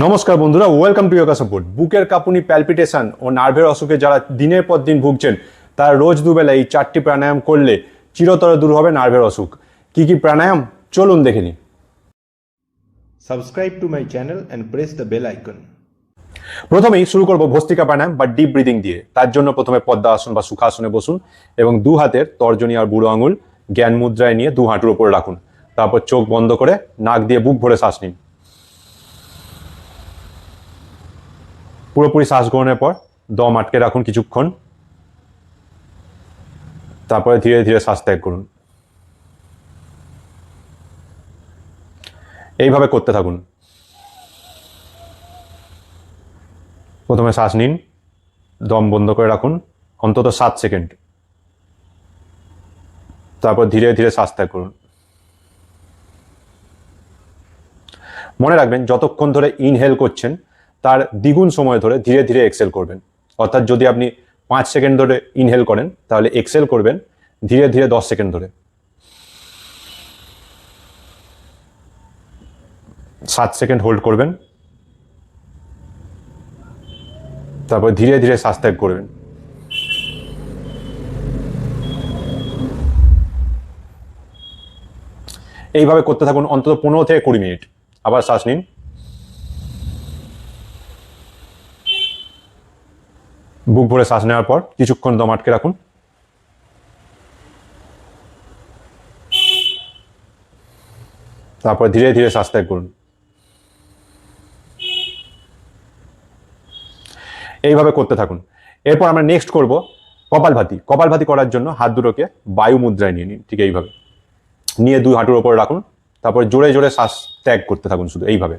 নমস্কার বন্ধুরা, welcome to yoga support. বুকের কাঁপুনি, প্যালপিটেশন ও নার্ভের অসুখে যারা দিনের পর দিন ভুগছেন, তারা রোজ দুবেলা এই 4টি প্রাণায়াম করলে চিরতরে দূর হবে নার্ভের অসুখ। কি কি প্রাণায়াম, চলুন দেখে নিই। Subscribe to my channel and press the bell icon. প্রথমেই শুরু করব ভস্ত্রিকা প্রাণায়াম বা ডিপ ব্রিদিং দিয়ে। তার জন্য প্রথমে পদ্মাসন বা সুখাসনে বসুন এবং দু হাতের তর্জনী আর বুড়ো আঙুল জ্ঞান মুদ্রায় নিয়ে দু হাঁটুর উপরে রাখুন। তারপর চোখ বন্ধ করে নাক দিয়ে বুক ভরে শ্বাস নিন। পুরোপুরি শ্বাস গ্রহণের পর দম আটকে রাখুন কিছুক্ষণ, তারপরে ধীরে ধীরে শ্বাস ত্যাগ করুন। এইভাবে করতে থাকুন। প্রথমে শ্বাস নিন, দম বন্ধ করে রাখুন অন্তত 7 সেকেন্ড, তারপর ধীরে ধীরে শ্বাস ত্যাগ করুন। মনে রাখবেন, যতক্ষণ ধরে ইনহেল করছেন তার দ্বিগুণ সময় ধরে ধীরে ধীরে এক্সেল করবেন। অর্থাৎ যদি আপনি 5 সেকেন্ড ধরে ইনহেল করেন, তাহলে এক্সেল করবেন ধীরে ধীরে 10 সেকেন্ড ধরে। 7 সেকেন্ড হোল্ড করবেন, তারপর ধীরে ধীরে শ্বাস ত্যাগ করবেন। এইভাবে করতে থাকুন অন্তত 15 থেকে 20 মিনিট। আবার শ্বাস নিন, বুক ভরে শ্বাস নেওয়ার পর কিছুক্ষণ দম আটকে রাখুন। তারপর ধীরে ধীরে শ্বাস ত্যাগ করুন। এইভাবে করতে থাকুন। এরপর আমরা নেক্সট করব কপালভাতি। কপালভাতি করার জন্য হাত দুটোকে বায়ু মুদ্রায় নিয়ে নিন, ঠিক এইভাবে নিয়ে 2 হাঁটুর ওপর রাখুন। তারপর জোরে জোরে শ্বাস ত্যাগ করতে থাকুন, শুধু এইভাবে।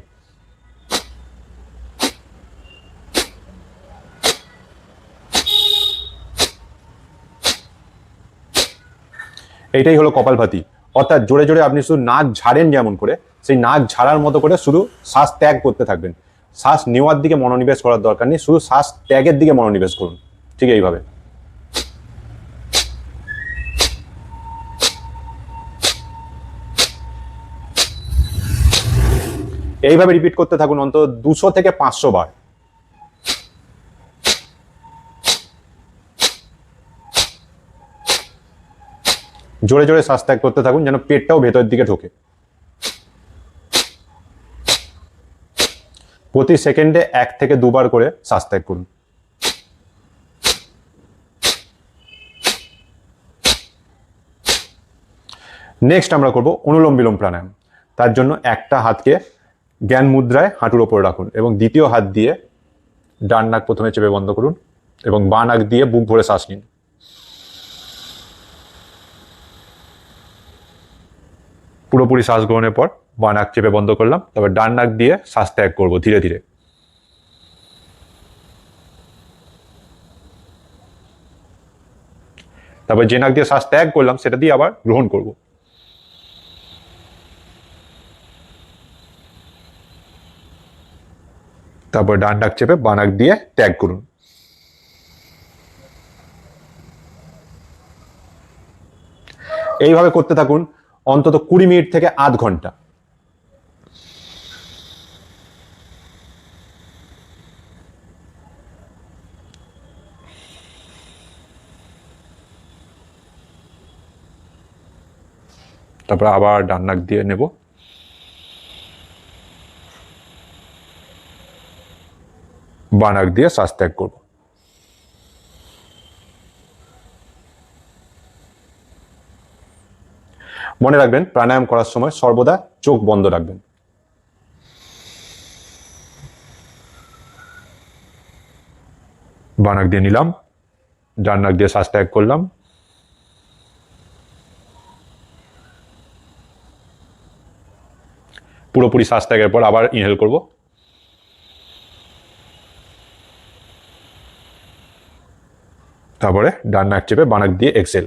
এইটাই হলো কপালভাতি। অর্থাৎ জোরে জোরে আপনি শুধু নাক ঝাড়েন, যেমন করে সেই নাক ঝাড়ার মতো করে শুধু শ্বাস ত্যাগ করতে থাকবেন। শ্বাস নেওয়ার দিকে মনোনিবেশ করার দরকার নেই, শুধু শ্বাস ত্যাগের দিকে মনোনিবেশ করুন, ঠিক এইভাবে। এইভাবে রিপিট করতে থাকুন অন্তত 200 থেকে 500 বার। জোরে জোরে শ্বাস ত্যাগ করতে থাকুন, যেন পেটটাও ভেতরের দিকে ঢোকে। প্রতি সেকেন্ডে 1 থেকে 2 বার করে শ্বাস ত্যাগ করুন। নেক্সট আমরা করব অনুলোম বিলোম প্রাণায়াম। তার জন্য একটা হাতকে জ্ঞান মুদ্রায় হাঁটুর ওপর রাখুন এবং দ্বিতীয় হাত দিয়ে ডান নাক প্রথমে চেপে বন্ধ করুন এবং বাঁ নাক দিয়ে বুক ভরে শ্বাস নিন। পুরোপুরি শ্বাস গ্রহণের পর বাঁ নাক চেপে বন্ধ করলাম, তারপর ডান নাক দিয়ে শ্বাস ত্যাগ করবো ধীরে ধীরে। তারপর যে নাক দিয়ে শ্বাস ত্যাগ করলাম সেটা দিয়ে আবার গ্রহণ করব। তারপর ডান নাক চেপে বাঁ নাক দিয়ে ত্যাগ করুন। এইভাবে করতে থাকুন অন্তত 20 মিনিট থেকে আধ ঘন্টা। তারপর আবার ডান নাক দিয়ে নেব, বাঁ নাক দিয়ে শ্বাস ত্যাগ করব। মনে রাখবেন, প্রাণায়াম করার সময় সর্বদা চোখ বন্ধ রাখবেন। বাঁ নাক দিয়ে নিলাম, ডান নাক দিয়ে শ্বাস ত্যাগ করলাম। পুরোপুরি শ্বাস ত্যাগের পর আবার ইনহেল করব। তারপরে ডান নাক চেপে বাঁ নাক দিয়ে এক্সেল।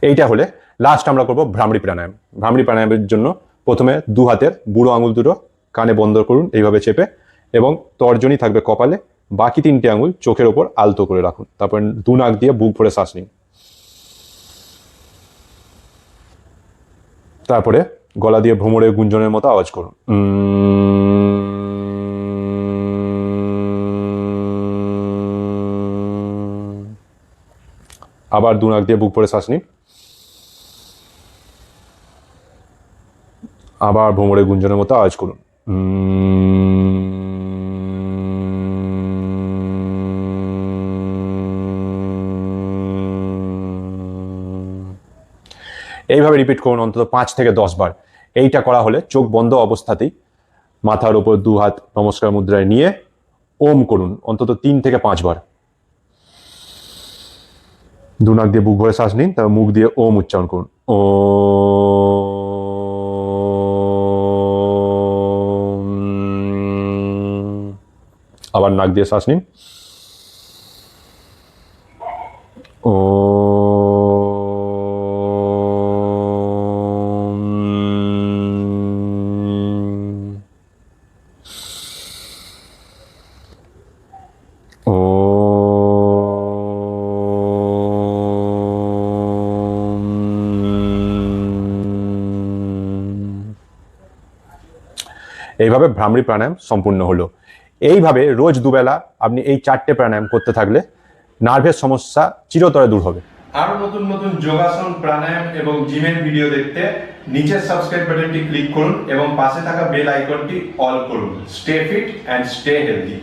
এইটা হলে লাস্ট আমরা করব ভ্রামরী প্রাণায়াম। ভ্রামরী প্রাণায়ামের জন্য প্রথমে 2 হাতের বুড়ো আঙুল দুটো কানে বন্ধ করুন এইভাবে চেপে, এবং তর্জনী থাকবে কপালে, বাকি 3টে আঙুল চোখের ওপর আলতো করে রাখুন। তারপর 2 নাক দিয়ে বুক ভরে শ্বাস নিন। তারপরে গলা দিয়ে ভ্রমরের গুঞ্জনের মতো আওয়াজ করুন। আবার দু নাক দিয়ে বুক ভরে শ্বাস নিন। আবার ভ্রমরের গুঞ্জনের মতো আওয়াজ করুন। এইভাবে রিপিট করুন অন্তত 5 থেকে 10 বার। এইটা করা হলে চোখ বন্ধ অবস্থাতেই মাথার উপর 2 হাত নমস্কার মুদ্রায় নিয়ে ওম করুন অন্তত 3 থেকে 5 বার। দু নাক দিয়ে বুক ভরে শ্বাস নিন, তারপর মুখ দিয়ে ওম উচ্চারণ করুন। ও আবার নাক দিয়ে শ্বাস নিন। ও এইভাবে ভ্রামরী প্রাণায়াম সম্পূর্ণ হলো। এইভাবে রোজ দুবেলা আপনি এই 4টে প্রাণায়াম করতে থাকলে নার্ভের সমস্যা চিরতরে দূর হবে। আরো নতুন নতুন যোগাসন, প্রাণায়াম এবং জিমের ভিডিও দেখতে নিচের সাবস্ক্রাইব বাটনটি ক্লিক করুন এবং পাশে থাকা বেল আইকনটি অল করুন। Stay fit and stay healthy.